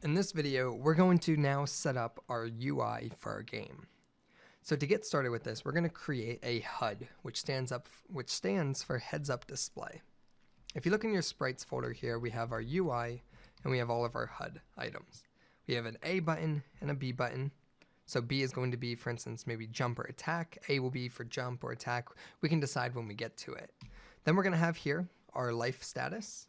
In this video, we're going to now set up our UI for our game. So to get started with this, we're going to create a HUD, which stands for Heads Up Display. If you look in your sprites folder here, we have our UI and we have all of our HUD items. We have an A button and a B button. So B is going to be, for instance, maybe jump or attack. A will be for jump or attack. We can decide when we get to it. Then we're going to have here our life status.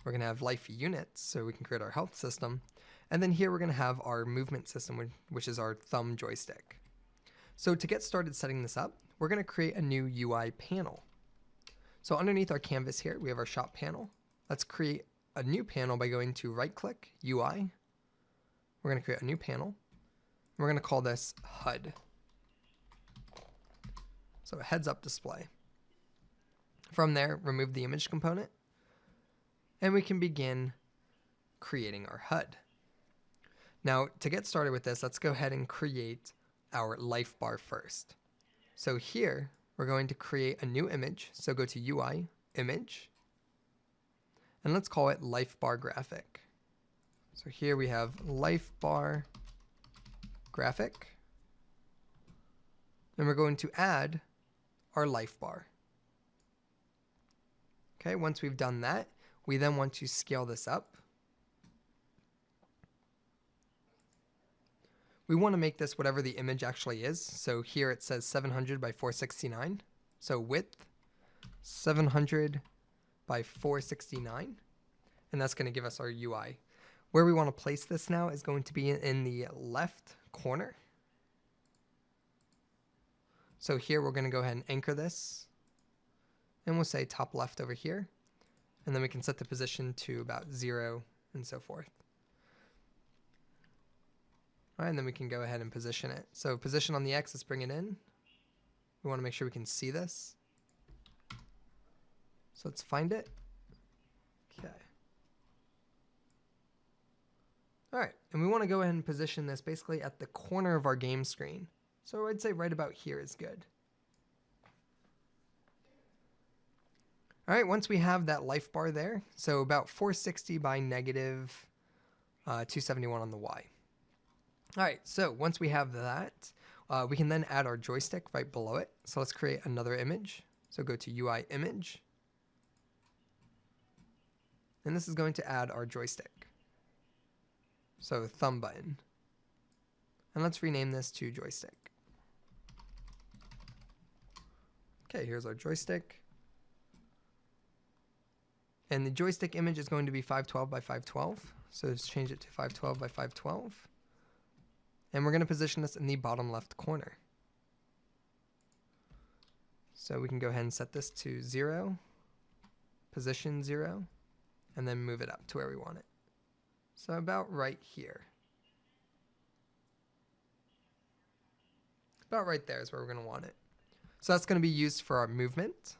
We're going to have life units, so we can create our health system. And then here we're going to have our movement system, which is our thumb joystick. So to get started setting this up, we're going to create a new UI panel. So underneath our canvas here, we have our shop panel. Let's create a new panel by going to right-click, UI. We're going to create a new panel. We're going to call this HUD. So a heads-up display. From there, remove the image component, and we can begin creating our HUD. Now, to get started with this, let's go ahead and create our life bar first. So here, we're going to create a new image. So go to UI, Image, and let's call it Life Bar Graphic. So here we have Life Bar Graphic, and we're going to add our life bar. Okay, once we've done that, we then want to scale this up. We want to make this whatever the image actually is. So here it says 700 by 469. So width 700 by 469. And that's going to give us our UI. Where we want to place this now is going to be in the left corner. So here we're going to go ahead and anchor this. And we'll say top left over here. And then we can set the position to about 0 and so forth. All right, and then we can go ahead and position it. So position on the X, let's bring it in. We want to make sure we can see this. So let's find it. Okay. All right, and we want to go ahead and position this basically at the corner of our game screen. So I'd say right about here is good. All right, once we have that life bar there, so about 460 by negative 271 on the Y. All right, so once we have that, we can then add our joystick right below it. So let's create another image. So go to UI Image. And this is going to add our joystick. So thumb button. And let's rename this to joystick. Okay, here's our joystick. And the joystick image is going to be 512 by 512. So let's change it to 512 by 512. And we're going to position this in the bottom left corner. So we can go ahead and set this to 0, position 0, and then move it up to where we want it. So about right here. About right there is where we're going to want it. So that's going to be used for our movement.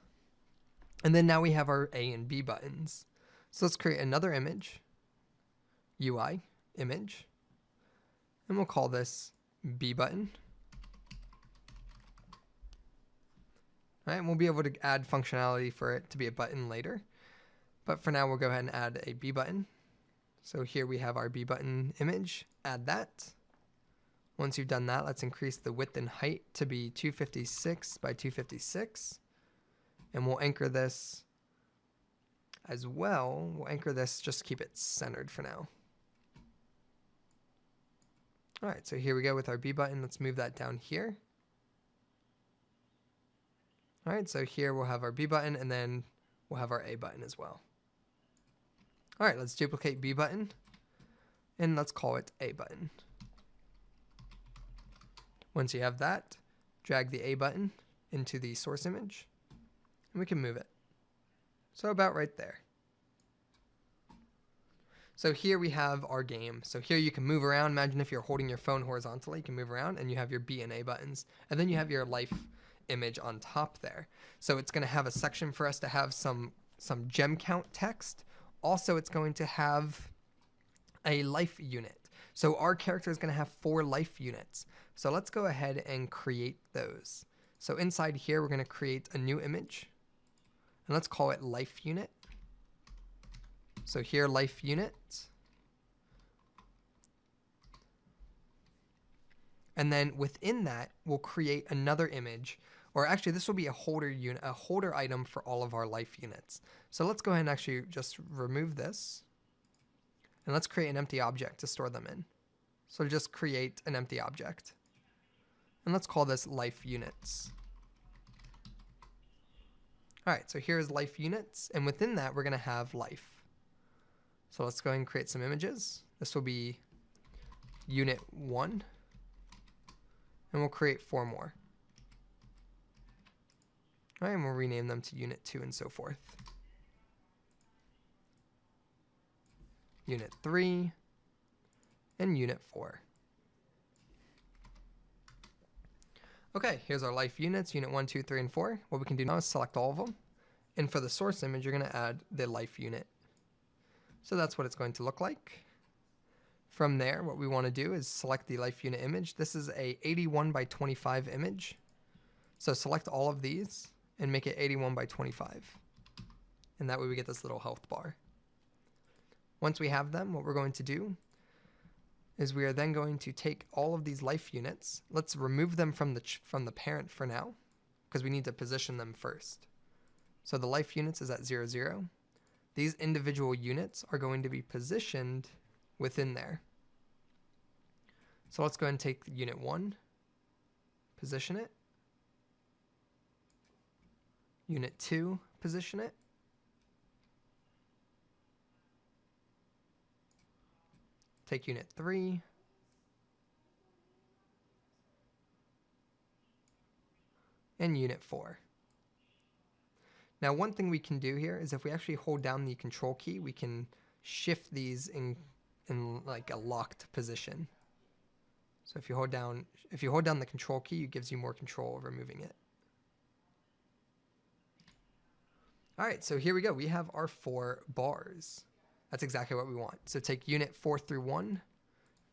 And then now we have our A and B buttons. So let's create another image, UI, Image. And we'll call this B button. All right, and we'll be able to add functionality for it to be a button later. But for now, we'll go ahead and add a B button. So here we have our B button image. Add that. Once you've done that, let's increase the width and height to be 256 by 256. And we'll anchor this as well. We'll anchor this, just keep it centered for now. All right, so here we go with our B button. Let's move that down here. All right, so here we'll have our B button, and then we'll have our A button as well. All right, let's duplicate B button, and let's call it A button. Once you have that, drag the A button into the source image, and we can move it. So about right there. So here we have our game. So here you can move around. Imagine if you're holding your phone horizontally, you can move around and you have your B and A buttons. And then you have your life image on top there. So it's going to have a section for us to have some gem count text. Also, it's going to have a life unit. So our character is going to have 4 life units. So let's go ahead and create those. So inside here, we're going to create a new image. And let's call it life unit. So here, life unit. And then within that, we'll create another image, or actually this will be a holder unit, a holder item for all of our life units. So let's go ahead and actually just remove this, and let's create an empty object to store them in. So just create an empty object, and let's call this life units. All right, so here's life units, and within that, we're gonna have life. So let's go ahead and create some images. This will be unit 1, and we'll create 4 more. All right, and we'll rename them to unit 2 and so forth. Unit 3, and unit 4. Okay, here's our life units, unit 1, 2, 3, and 4. What we can do now is select all of them. And for the source image, you're gonna add the life unit. So that's what it's going to look like. From there, what we wanna do is select the life unit image. This is a 81 by 25 image. So select all of these and make it 81 by 25. And that way we get this little health bar. Once we have them, what we're going to do is we are then going to take all of these life units. Let's remove them from the parent for now, because we need to position them first. So the life units is at 0, 0. These individual units are going to be positioned within there. So let's go ahead and take unit 1, position it. Unit 2, position it. Take unit 3. And unit 4. Now, one thing we can do here is if we actually hold down the control key, we can shift these in like a locked position. So if you hold down the control key, it gives you more control over moving it. All right, so here we go. We have our 4 bars. That's exactly what we want. So take unit 4 through 1,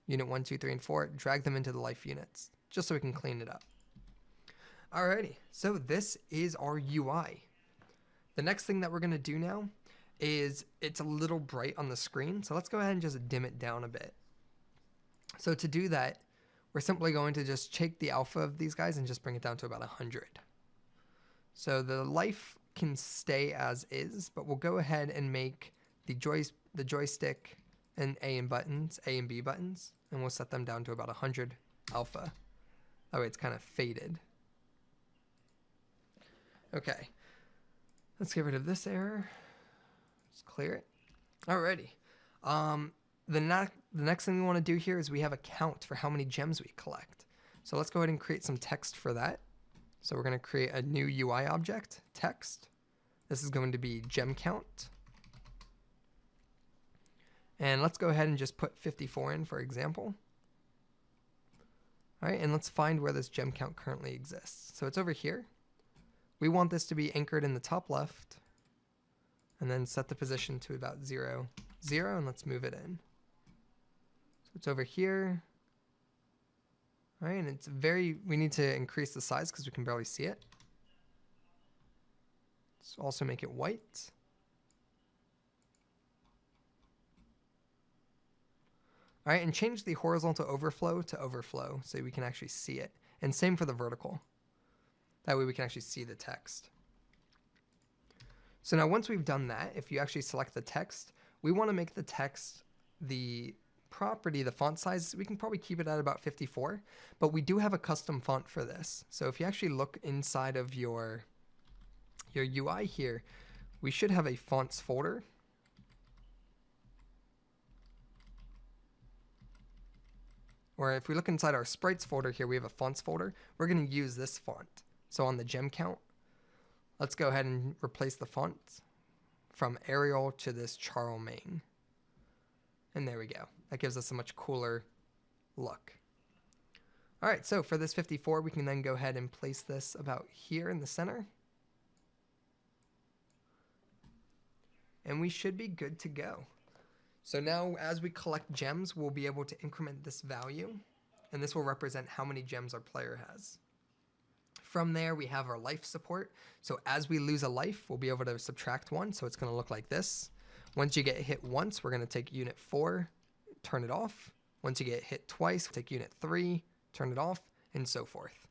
unit 1, 2, 3, and 4, drag them into the life units, just so we can clean it up. Alrighty, so this is our UI. The next thing that we're gonna do now is it's a little bright on the screen, so let's go ahead and just dim it down a bit. So to do that, we're simply going to just take the alpha of these guys and just bring it down to about 100. So the life can stay as is, but we'll go ahead and make the joystick and A and B buttons, and we'll set them down to about 100 alpha. That way it's kind of faded. Okay, let's get rid of this error. Just clear it. Alrighty. The next thing we want to do here is we have a count for how many gems we collect. So let's go ahead and create some text for that. So we're going to create a new UI object, text. This is going to be gem count. And let's go ahead and just put 54 in, for example. All right, and let's find where this gem count currently exists. So it's over here. We want this to be anchored in the top left, and then set the position to about 0, 0, and let's move it in. So it's over here. All right, and it's we need to increase the size because we can barely see it. Let's also make it white. All right, and change the horizontal overflow to overflow so we can actually see it. And same for the vertical. That way we can actually see the text. So now once we've done that, if you actually select the text, we want to make the text the property, the font size, we can probably keep it at about 54, but we do have a custom font for this. So if you actually look inside of your UI here, we should have a fonts folder. Or if we look inside our sprites folder here, we have a fonts folder. We're going to use this font. So on the gem count, let's go ahead and replace the font from Arial to this Charlemagne. And there we go. That gives us a much cooler look. All right, so for this 54, we can then go ahead and place this about here in the center. And we should be good to go. So now as we collect gems, we'll be able to increment this value, and this will represent how many gems our player has. From there, we have our life support. So as we lose a life, we'll be able to subtract 1, so it's going to look like this. Once you get hit once, we're going to take unit 4, turn it off. Once you get hit twice, we'll take unit 3, turn it off, and so forth.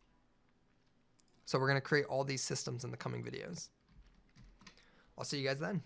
So we're going to create all these systems in the coming videos. I'll see you guys then.